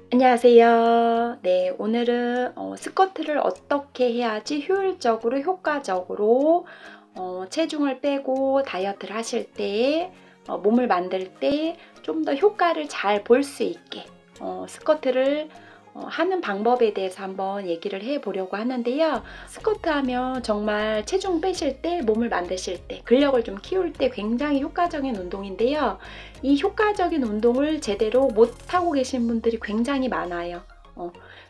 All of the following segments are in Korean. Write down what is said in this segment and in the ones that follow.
안녕하세요. 네, 오늘은 스쿼트를 어떻게 해야지 효율적으로, 효과적으로 체중을 빼고 다이어트를 하실 때, 몸을 만들 때 좀 더 효과를 잘 볼 수 있게 스쿼트를 하는 방법에 대해서 한번 얘기를 해 보려고 하는데요. 스쿼트 하면 정말 체중 빼실 때, 몸을 만드실 때, 근력을 좀 키울 때 굉장히 효과적인 운동인데요. 이 효과적인 운동을 제대로 못하고 계신 분들이 굉장히 많아요.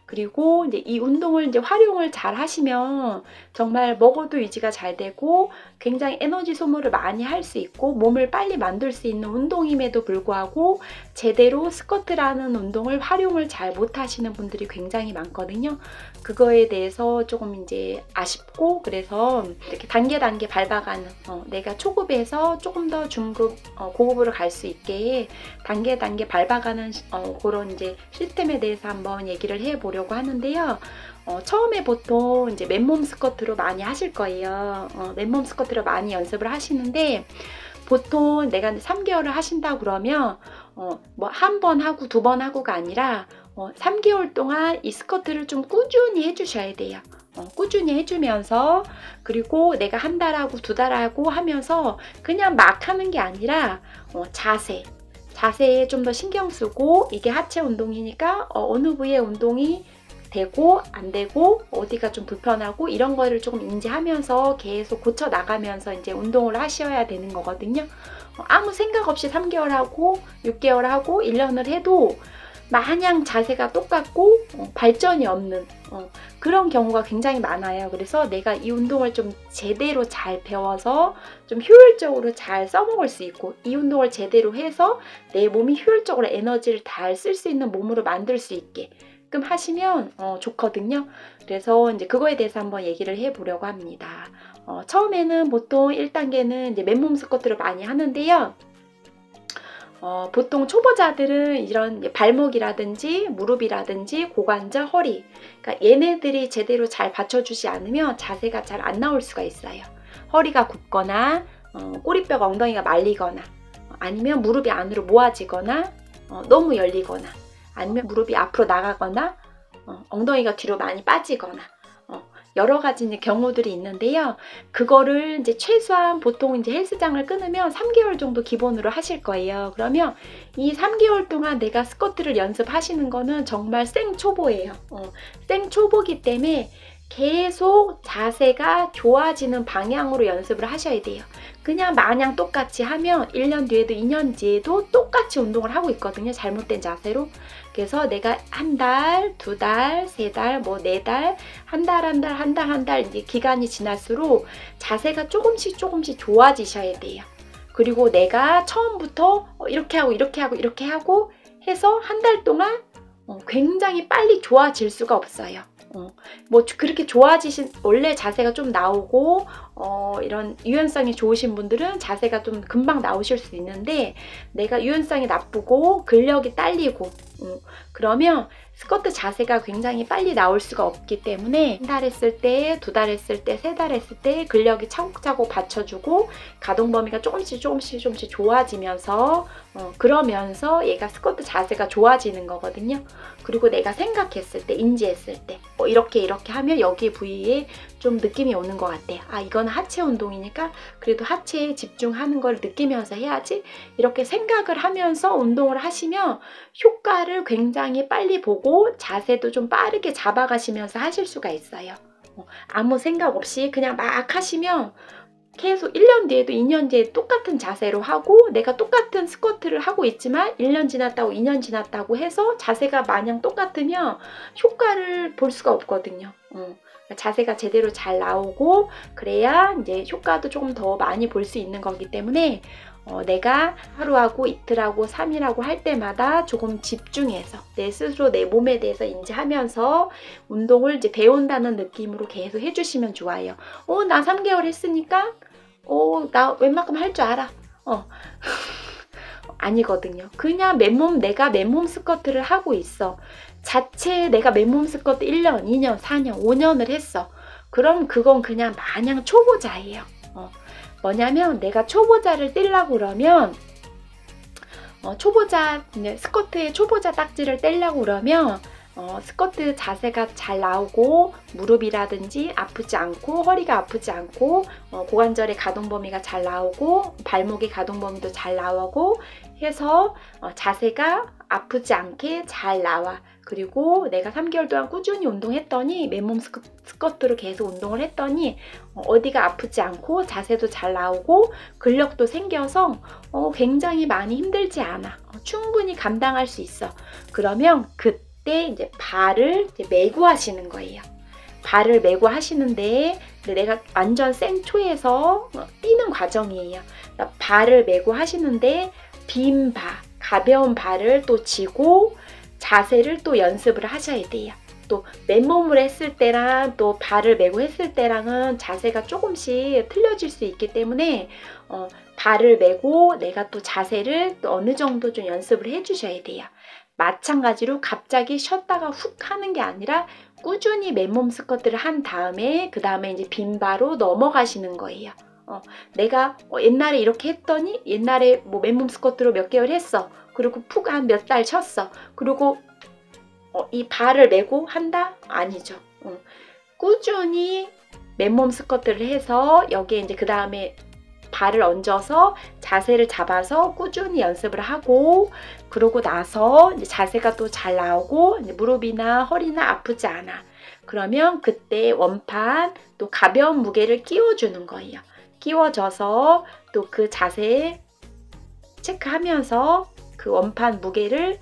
그리고 이제 이 운동을 이제 활용을 잘 하시면 정말 먹어도 유지가 잘 되고 굉장히 에너지 소모를 많이 할 수 있고 몸을 빨리 만들 수 있는 운동임에도 불구하고 제대로 스쿼트라는 운동을 활용을 잘 못하시는 분들이 굉장히 많거든요. 그거에 대해서 조금 이제 아쉽고, 그래서 이렇게 단계 밟아가는 내가 초급에서 조금 더 중급, 고급으로 갈 수 있게 단계 밟아가는 그런 이제 시스템에 대해서 한번 얘기를 해보려고 하는데요. 처음에 보통 이제 맨몸 스쿼트로 많이 하실 거예요. 맨몸 스쿼트로 많이 연습을 하시는데, 보통 내가 3개월을 하신다고 그러면 뭐 한 번 하고 두 번 하고가 아니라 3개월 동안 이 스쿼트를 좀 꾸준히 해주셔야 돼요. 꾸준히 해주면서, 그리고 내가 한 달하고 두 달하고 하면서 그냥 막 하는 게 아니라 자세에 좀 더 신경 쓰고, 이게 하체 운동이니까 어느 부위의 운동이 되고 안 되고 어디가 좀 불편하고 이런 거를 조금 인지하면서 계속 고쳐 나가면서 이제 운동을 하셔야 되는 거거든요. 아무 생각 없이 3개월 하고 6개월 하고 1년을 해도 마냥 자세가 똑같고 발전이 없는 그런 경우가 굉장히 많아요. 그래서 내가 이 운동을 좀 제대로 잘 배워서 좀 효율적으로 잘 써먹을 수 있고, 이 운동을 제대로 해서 내 몸이 효율적으로 에너지를 잘 쓸 수 있는 몸으로 만들 수 있게 하시면 좋거든요. 그래서 이제 그거에 대해서 한번 얘기를 해보려고 합니다. 처음에는 보통 1단계는 이제 맨몸 스쿼트를 많이 하는데요. 보통 초보자들은 이런 발목이라든지 무릎이라든지 고관절, 허리, 그러니까 얘네들이 제대로 잘 받쳐주지 않으면 자세가 잘 안 나올 수가 있어요. 허리가 굽거나 꼬리뼈가, 엉덩이가 말리거나, 아니면 무릎이 안으로 모아지거나 너무 열리거나, 아니면 무릎이 앞으로 나가거나 엉덩이가 뒤로 많이 빠지거나 여러 가지 경우들이 있는데요. 그거를 이제 최소한 보통 이제 헬스장을 끊으면 3개월 정도 기본으로 하실 거예요. 그러면 이 3개월 동안 내가 스쿼트를 연습하시는 거는 정말 생초보예요. 생초보기 때문에 계속 자세가 좋아지는 방향으로 연습을 하셔야 돼요. 그냥 마냥 똑같이 하면 1년 뒤에도 2년 뒤에도 똑같이 운동을 하고 있거든요. 잘못된 자세로. 그래서 내가 한 달, 두 달, 세 달, 뭐 네 달, 한 달 이제 기간이 지날수록 자세가 조금씩 좋아지셔야 돼요. 그리고 내가 처음부터 이렇게 하고 해서 한 달 동안 굉장히 빨리 좋아질 수가 없어요. 뭐 그렇게 좋아지신, 원래 자세가 좀 나오고 이런 유연성이 좋으신 분들은 자세가 좀 금방 나오실 수 있는데, 내가 유연성이 나쁘고 근력이 딸리고 그러면 스쿼트 자세가 굉장히 빨리 나올 수가 없기 때문에 한 달 했을 때, 두 달 했을 때, 세 달 했을 때 근력이 차곡차곡 받쳐주고 가동 범위가 조금씩 좋아지면서 그러면서 얘가 스쿼트 자세가 좋아지는 거거든요. 그리고 내가 생각했을 때, 인지했을 때 이렇게 하면 여기 부위에 좀 느낌이 오는 것 같아. 아, 이건 하체 운동이니까 그래도 하체에 집중하는 걸 느끼면서 해야지. 이렇게 생각을 하면서 운동을 하시면 효과를 굉장히 빨리 보고 자세도 좀 빠르게 잡아가시면서 하실 수가 있어요. 아무 생각 없이 그냥 막 하시면 계속 1년 뒤에도 2년 뒤에 똑같은 자세로 하고, 내가 똑같은 스쿼트를 하고 있지만 1년 지났다고 2년 지났다고 해서 자세가 마냥 똑같으면 효과를 볼 수가 없거든요. 자세가 제대로 잘 나오고 그래야 이제 효과도 조금 더 많이 볼 수 있는 거기 때문에 내가 하루하고 이틀하고 3일하고 할 때마다 조금 집중해서 내 스스로 내 몸에 대해서 인지하면서 운동을 이제 배운다는 느낌으로 계속 해주시면 좋아요. 나 3개월 했으니까 나 웬만큼 할 줄 알아. 아니거든요. 그냥 내가 맨몸 스쿼트를 하고 있어. 자체에 내가 맨몸 스쿼트 1년, 2년, 4년, 5년을 했어. 그럼 그건 그냥 마냥 초보자예요. 뭐냐면 내가 초보자를 뛰려고 그러면 초보자, 스쿼트의 초보자 딱지를 떼려고 그러면 스쿼트 자세가 잘 나오고 무릎이라든지 아프지 않고 허리가 아프지 않고 고관절의 가동 범위가 잘 나오고 발목의 가동 범위도 잘 나오고 해서 자세가 아프지 않게 잘 나와. 그리고 내가 3개월 동안 꾸준히 운동했더니 맨몸 스쿼트로 계속 운동을 했더니 어디가 아프지 않고 자세도 잘 나오고 근력도 생겨서 굉장히 많이 힘들지 않아. 충분히 감당할 수 있어. 그러면 그때 이제 발을 이제 메고 하시는 거예요. 발을 메고 하시는데 내가 완전 생초에서 뛰는 과정이에요. 그러니까 발을 메고 하시는데 빈 발, 가벼운 발을 또 쥐고 자세를 또 연습을 하셔야 돼요. 또 맨몸으로 했을 때랑 또 발을 메고 했을 때랑은 자세가 조금씩 틀려질 수 있기 때문에 발을 메고 내가 또 자세를 또 어느 정도 좀 연습을 해주셔야 돼요. 마찬가지로 갑자기 쉬었다가 훅 하는 게 아니라 꾸준히 맨몸 스쿼트를 한 다음에 그 다음에 이제 빈바로 넘어가시는 거예요. 내가 옛날에 이렇게 했더니 옛날에 뭐 맨몸 스쿼트로 몇 개월 했어. 그리고 푹 한 몇 달 쉬었어. 그리고 이 발을 메고 한다? 아니죠. 꾸준히 맨몸 스쿼트를 해서 여기에 이제 그 다음에 발을 얹어서 자세를 잡아서 꾸준히 연습을 하고 그러고 나서 이제 자세가 또 잘 나오고 이제 무릎이나 허리나 아프지 않아. 그러면 그때 원판 또 가벼운 무게를 끼워주는 거예요. 끼워져서 또 그 자세 체크하면서 그 원판 무게를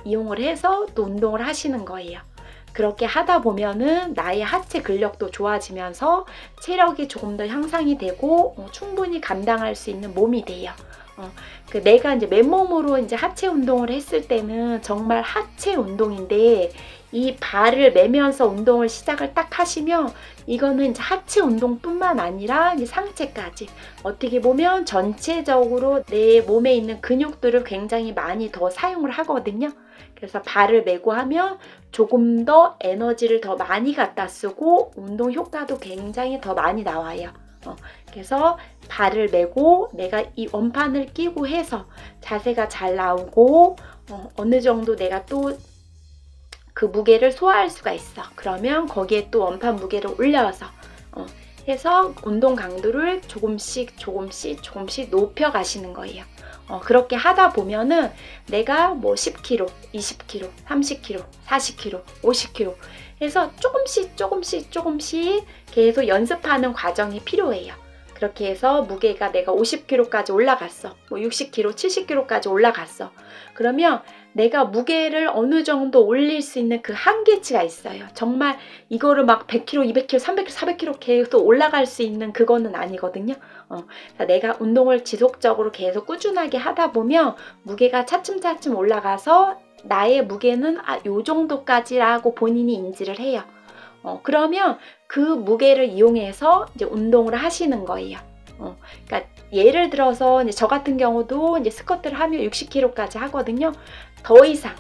이용을 해서 또 운동을 하시는 거예요. 그렇게 하다 보면은 나의 하체 근력도 좋아지면서 체력이 조금 더 향상이 되고 충분히 감당할 수 있는 몸이 돼요. 내가 이제 맨몸으로 이제 하체 운동을 했을 때는 정말 하체 운동인데 이 발을 메면서 운동을 시작을 딱 하시면 이거는 이제 하체 운동뿐만 아니라 이제 상체까지 어떻게 보면 전체적으로 내 몸에 있는 근육들을 굉장히 많이 더 사용을 하거든요. 그래서 발을 메고 하면 조금 더 에너지를 더 많이 갖다 쓰고 운동 효과도 굉장히 더 많이 나와요. 그래서 발을 메고 내가 이 원판을 끼고 해서 자세가 잘 나오고 어느 정도 내가 또 그 무게를 소화할 수가 있어. 그러면 거기에 또 원판 무게를 올려서 해서 운동 강도를 조금씩 높여 가시는 거예요. 그렇게 하다 보면은 내가 뭐 10kg, 20kg, 30kg, 40kg, 50kg 해서 조금씩 계속 연습하는 과정이 필요해요. 그렇게 해서 무게가 내가 50kg까지 올라갔어. 뭐 60kg, 70kg까지 올라갔어. 그러면 내가 무게를 어느 정도 올릴 수 있는 그 한계치가 있어요. 정말 이거를 막 100kg, 200kg, 300kg, 400kg 계속 올라갈 수 있는 그거는 아니거든요. 내가 운동을 지속적으로 계속 꾸준하게 하다 보면 무게가 차츰차츰 올라가서 나의 무게는 요 정도까지라고 본인이 인지를 해요. 그러면 그 무게를 이용해서 이제 운동을 하시는 거예요. 그러니까 예를 들어서 이제 저 같은 경우도 이제 스쿼트를 하면 60kg까지 하거든요. 더 이상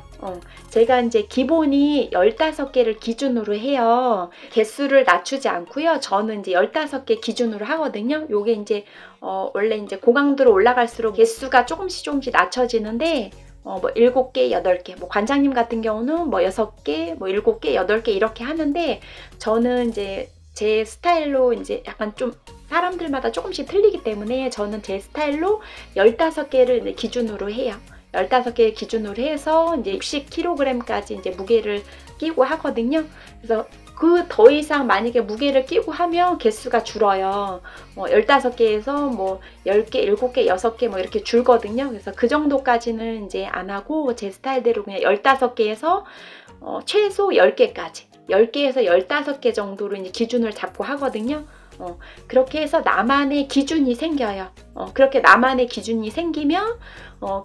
제가 이제 기본이 15개를 기준으로 해요. 개수를 낮추지 않고요. 저는 이제 15개 기준으로 하거든요. 요게 이제 원래 이제 고강도로 올라갈수록 개수가 조금씩 낮춰지는데 뭐 7개, 8개, 뭐 관장님 같은 경우는 뭐 6개, 뭐 7개, 8개 이렇게 하는데 저는 이제 제 스타일로 이제 약간 좀 사람들마다 조금씩 틀리기 때문에 저는 제 스타일로 15개를 기준으로 해요. 15개 기준으로 해서 이제 60kg까지 이제 무게를 끼고 하거든요. 그래서 그 더 이상 만약에 무게를 끼고 하면 개수가 줄어요. 15개에서 뭐 10개, 7개, 6개 뭐 이렇게 줄거든요. 그래서 그 정도까지는 이제 안 하고 제 스타일대로 그냥 15개에서 최소 10개까지 10개에서 15개 정도로 이제 기준을 잡고 하거든요. 그렇게 해서 나만의 기준이 생겨요. 그렇게 나만의 기준이 생기면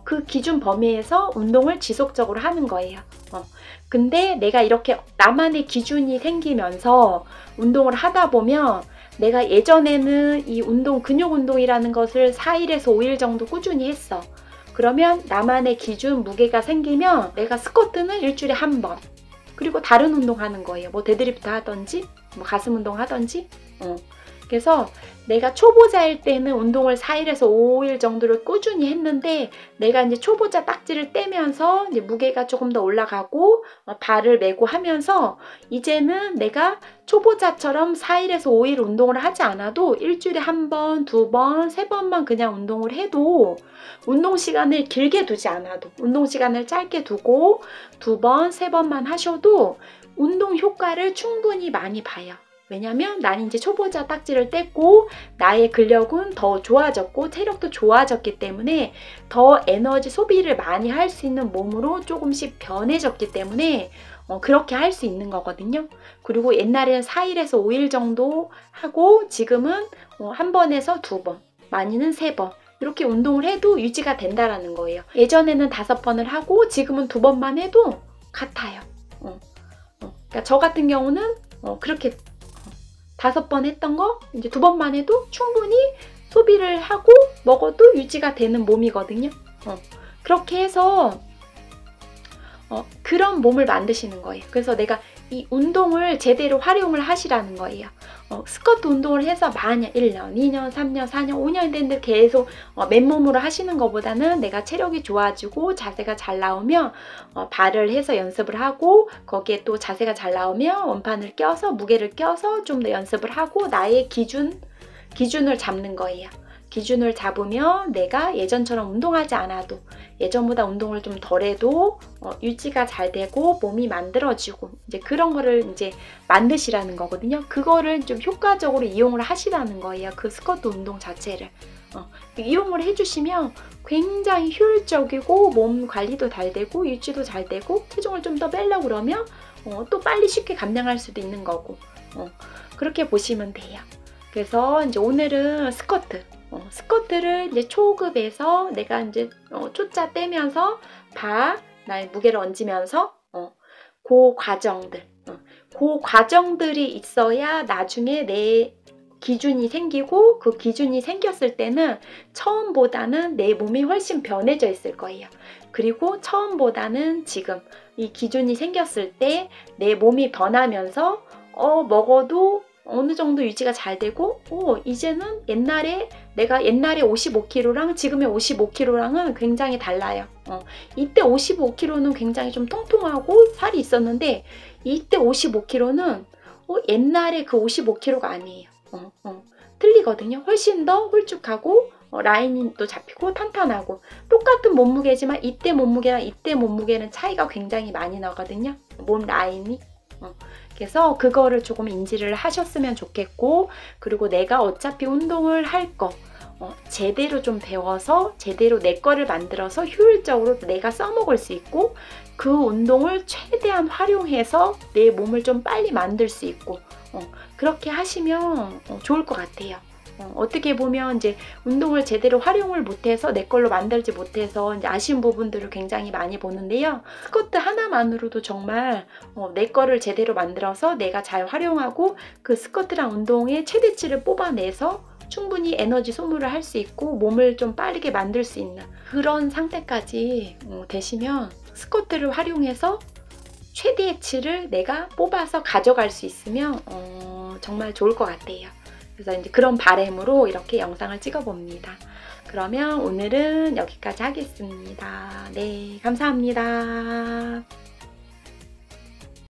그 기준 범위에서 운동을 지속적으로 하는 거예요. 근데 내가 이렇게 나만의 기준이 생기면서 운동을 하다 보면 내가 예전에는 이 운동, 근육 운동이라는 것을 4일에서 5일 정도 꾸준히 했어. 그러면 나만의 기준 무게가 생기면 내가 스쿼트는 일주일에 한 번, 그리고 다른 운동 하는 거예요. 뭐 데드리프트 하던지 뭐 가슴 운동 하던지 그래서 내가 초보자일 때는 운동을 4일에서 5일 정도를 꾸준히 했는데 내가 이제 초보자 딱지를 떼면서 이제 무게가 조금 더 올라가고 발을 메고 하면서 이제는 내가 초보자처럼 4일에서 5일 운동을 하지 않아도 일주일에 한 번, 두 번, 세 번만 그냥 운동을 해도 운동 시간을 길게 두지 않아도 운동 시간을 짧게 두고 두 번, 세 번만 하셔도 운동 효과를 충분히 많이 봐요. 왜냐면 나는 이제 초보자 딱지를 뗐고 나의 근력은 더 좋아졌고 체력도 좋아졌기 때문에 더 에너지 소비를 많이 할 수 있는 몸으로 조금씩 변해졌기 때문에 그렇게 할 수 있는 거거든요. 그리고 옛날에는 4일에서 5일 정도 하고 지금은 한 번에서 두 번, 많이는 세 번 이렇게 운동을 해도 유지가 된다라는 거예요. 예전에는 5번을 하고 지금은 2번만 해도 같아요. 그러니까 저 같은 경우는 그렇게 5번 했던 거 이제 2번만 해도 충분히 소비를 하고 먹어도 유지가 되는 몸이거든요. 그렇게 해서 그런 몸을 만드시는 거예요. 그래서 내가 이 운동을 제대로 활용을 하시라는 거예요. 스쿼트 운동을 해서 만약 1년, 2년, 3년, 4년, 5년 됐는데 계속 맨몸으로 하시는 것보다는 내가 체력이 좋아지고 자세가 잘 나오면 발을 해서 연습을 하고 거기에 또 자세가 잘 나오면 원판을 껴서 무게를 껴서 좀 더 연습을 하고 나의 기준을 잡는 거예요. 기준을 잡으면 내가 예전처럼 운동하지 않아도 예전보다 운동을 좀 덜해도 유지가 잘 되고 몸이 만들어지고 이제 그런 거를 이제 만드시라는 거거든요. 그거를 좀 효과적으로 이용을 하시라는 거예요. 그 스쿼트 운동 자체를 이용을 해주시면 굉장히 효율적이고 몸 관리도 잘 되고 유지도 잘 되고 체중을 좀 더 빼려고 그러면 또 빨리 쉽게 감량할 수도 있는 거고 그렇게 보시면 돼요. 그래서 이제 오늘은 스쿼트를 이제 초급에서 내가 이제 초짜 떼면서 나의 무게를 얹으면서 그 과정들이 있어야 나중에 내 기준이 생기고 그 기준이 생겼을 때는 처음보다는 내 몸이 훨씬 변해져 있을 거예요. 그리고 처음보다는 지금 이 기준이 생겼을 때 내 몸이 변하면서 먹어도 어느 정도 유지가 잘 되고 이제는 내가 옛날에 55kg랑 지금의 55kg랑은 굉장히 달라요. 이때 55kg는 굉장히 좀 통통하고 살이 있었는데 이때 55kg는 옛날에 그 55kg가 아니에요. 틀리거든요. 훨씬 더 홀쭉하고 라인이 또 잡히고 탄탄하고 똑같은 몸무게지만 이때 몸무게랑 이때 몸무게는 차이가 굉장히 많이 나거든요. 몸 라인이. 그래서 그거를 조금 인지를 하셨으면 좋겠고 그리고 내가 어차피 운동을 할 거 제대로 좀 배워서 제대로 내 거를 만들어서 효율적으로 내가 써먹을 수 있고 그 운동을 최대한 활용해서 내 몸을 좀 빨리 만들 수 있고 그렇게 하시면 좋을 것 같아요. 어떻게 보면 이제 운동을 제대로 활용을 못해서 내 걸로 만들지 못해서 이제 아쉬운 부분들을 굉장히 많이 보는데요. 스쿼트 하나만으로도 정말 내 거를 제대로 만들어서 내가 잘 활용하고 그 스쿼트랑 운동의 최대치를 뽑아내서 충분히 에너지 소모를 할 수 있고 몸을 좀 빠르게 만들 수 있는 그런 상태까지 되시면 스쿼트를 활용해서 최대치를 내가 뽑아서 가져갈 수 있으면 정말 좋을 것 같아요. 그래서 이제 그런 바람으로 이렇게 영상을 찍어봅니다. 그러면 오늘은 여기까지 하겠습니다. 네, 감사합니다.